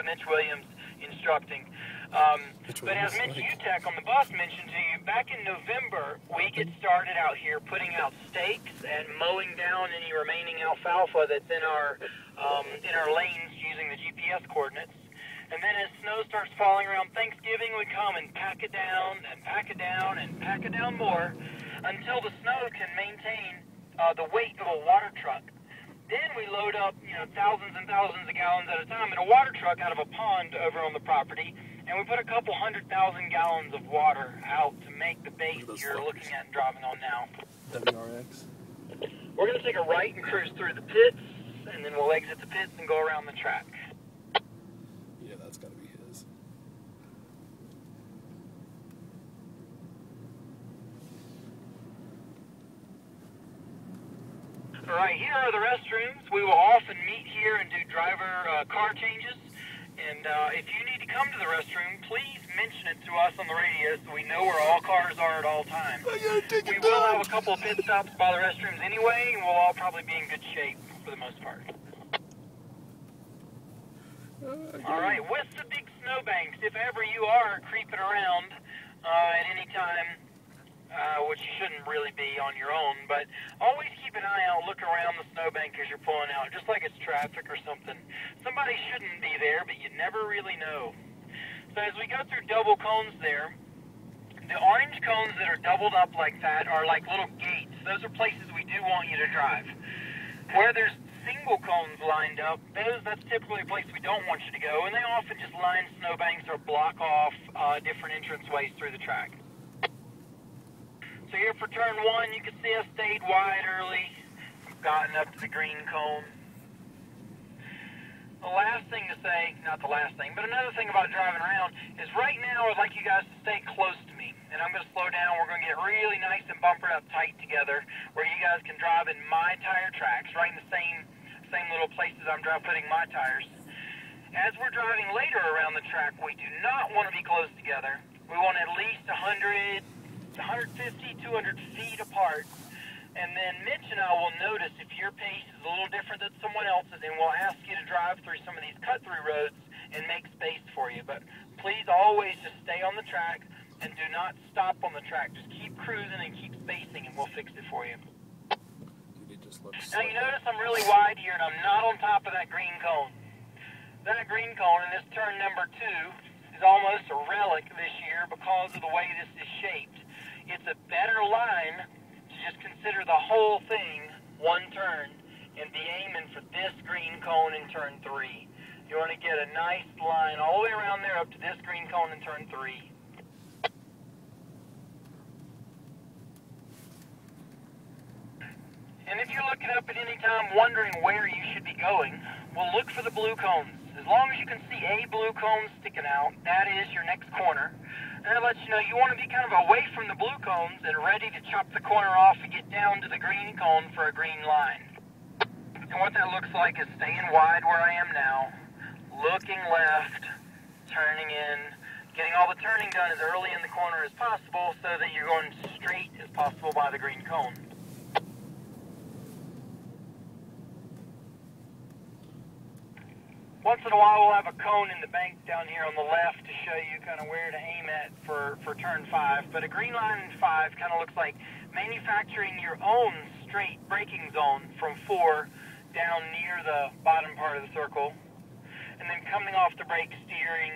Mitch Williams instructing. But as Mitch Utek on the bus mentioned to you, back in November, we get started out here putting out stakes and mowing down any remaining alfalfa that's in our lanes using the GPS coordinates. And then as snow starts falling around Thanksgiving, we come and pack it down and pack it down and pack it down more until the snow can maintain the weight of a water truck. Then we load up, thousands and thousands of gallons at a time in a water truck out of a pond over on the property, and we put a couple 100,000 gallons of water out to make the bait you're looking at and driving on now. WRX. We're going to take a right and cruise through the pits, and then we'll exit the pits and go around the track. Yeah, that's got to be his. All right, here are the restrooms. We will often meet here and do driver car changes. And if you need to come to the restroom, please mention it to us on the radio so we know where all cars are at all times. We will have a couple of pit stops by the restrooms anyway, and we'll all probably be in good shape for the most part. All right, with the big snowbanks, if ever you are creeping around at any time, which you shouldn't really be on your own, but always keep an eye out, look around the snowbank as you're pulling out, just like it's traffic or something. Somebody shouldn't be there, but you never really know. So as we go through double cones there, the orange cones that are doubled up like that are like little gates. Those are places we do want you to drive. Where there's single cones lined up, that's typically a place we don't want you to go, and they often just line snowbanks or block off different entranceways through the track. So here for turn 1, you can see us stayed wide early. We've gotten up to the green cone. The last thing to say, not the last thing, but another thing about driving around is right now I'd like you guys to stay close to me. And I'm going to slow down. We're going to get really nice and bumpered up tight together where you guys can drive in my tire tracks, right in the same little places I'm putting my tires. As we're driving later around the track, we do not want to be close together. We want at least 100, 150, 200 feet apart. And then Mitch and I will notice if your pace is a little different than someone else's, and we'll ask you to drive through some of these cut-through roads and make space for you. But please always just stay on the track and do not stop on the track. Just keep cruising and keep spacing, and we'll fix it for you. Now you notice I'm really wide here, and I'm not on top of that green cone. That green cone in this turn number 2 is almost a relic this year because of the way this is shaped. It's a better line to just consider the whole thing one turn and be aiming for this green cone in turn 3. You want to get a nice line all the way around there up to this green cone in turn 3. And if you're looking up at any time wondering where you should be going, well, look for the blue cones. As long as you can see a blue cone sticking out, that is your next corner. And that lets you know you want to be kind of away from the blue cones and ready to chop the corner off and get down to the green cone for a green line. And what that looks like is staying wide where I am now, looking left, turning in, getting all the turning done as early in the corner as possible so that you're going straight as possible by the green cone. Once in a while, we'll have a cone in the bank down here on the left to show you kind of where to aim at for turn 5. But a green line in 5 kind of looks like manufacturing your own straight braking zone from 4 down near the bottom part of the circle. And then coming off the brake steering,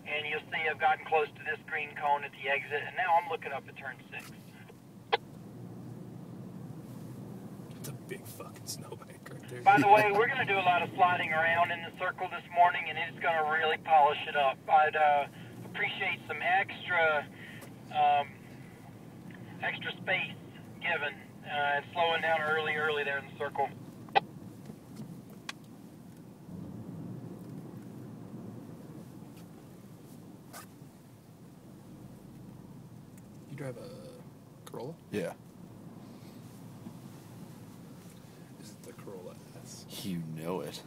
and you'll see I've gotten close to this green cone at the exit, and now I'm looking up at turn 6. It's a big fucking snowbank right there. By the way, we're going to do a lot of sliding around in the circle this morning, and it's going to really polish it up. I'd appreciate some extra space given, slowing down early there in the circle. You drive a Corolla? Yeah. Is it the Corolla S? You know it.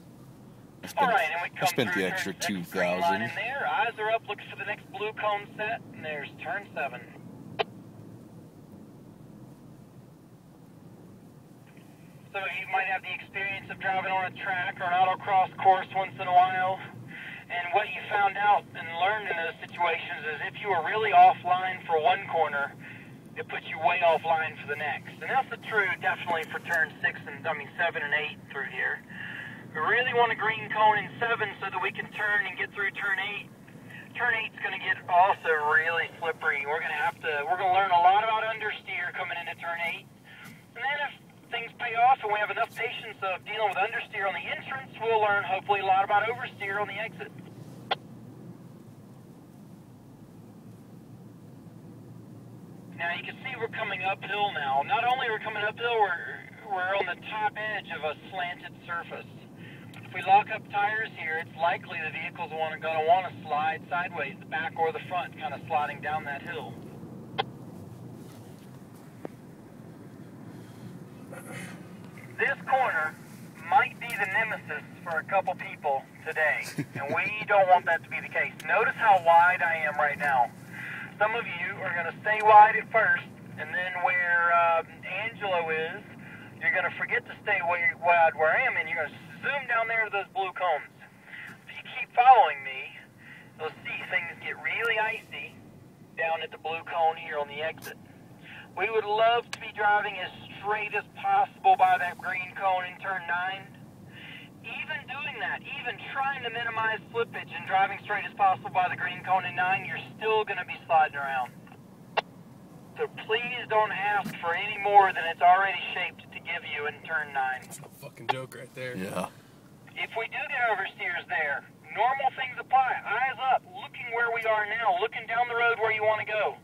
All right, and we come I spent through the extra turn 6, $2,000. green line in there. Eyes are up, looking for the next blue cone set, and there's turn 7. So you might have the experience of driving on a track or an autocross course once in a while, And what you found out and learned in those situations is if you were really offline for one corner, it puts you way offline for the next. And that's the true definitely for turn 7 and 8 through here. We really want a green cone in 7 so that we can turn and get through turn 8. Turn 8's going to get also really slippery. We're going to learn a lot about understeer coming into turn 8. And then if things pay off and we have enough patience of dealing with understeer on the entrance, we'll learn hopefully a lot about oversteer on the exit. Now you can see we're coming uphill now. Not only are we coming uphill, we're on the top edge of a slanted surface. If we lock up tires here, it's likely the vehicle's going to want to slide sideways, the back or the front, kind of sliding down that hill. This corner might be the nemesis for a couple people today, and we don't want that to be the case. Notice how wide I am right now. Some of you are going to stay wide at first, and then where Angelo is, you're going to forget to stay wide where I am, and you're going to zoom down there to those blue cones. If you keep following me, you'll see things get really icy down at the blue cone here on the exit. We would love to be driving as straight as possible by that green cone in turn 9. Even doing that, even trying to minimize slippage and driving straight as possible by the green cone in 9, you're still going to be sliding around. So please don't ask for any more than it's already shaped to give you in turn 9. That's a fucking joke right there. Yeah. If we do get oversteers there, normal things apply. Eyes up, looking where we are now, looking down the road where you want to go.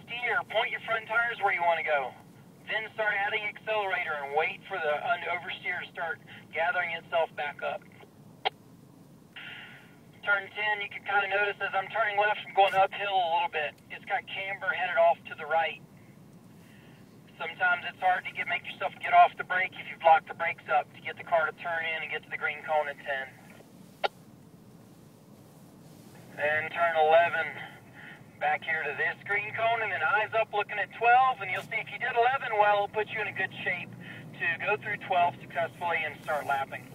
Steer, point your front tires where you want to go. Then start adding accelerator and wait for the oversteer to start gathering itself back up. Turn 10, you can kind of notice as I'm turning left, I'm going uphill a little bit. It's got camber headed off to the right. Sometimes it's hard to make yourself get off the brake if you've locked the brakes up to get the car to turn in and get to the green cone at 10. And turn 11. Back here to this green cone, and then eyes up looking at 12, and you'll see if you did 11 well, it'll put you in a good shape to go through 12 successfully and start lapping.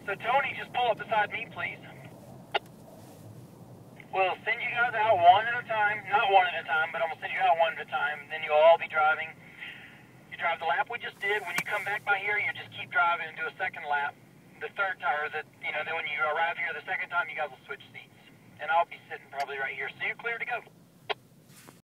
So Tony, just pull up beside me, please. We'll send you guys out one at a time, not one at a time, but I'm going to send you out one at a time, and then you'll all be driving. You drive the lap we just did. When you come back by here, you just keep driving and do a second lap. The third tire, then when you arrive here the second time, you guys will switch seats. And I'll be sitting probably right here, so you're clear to go.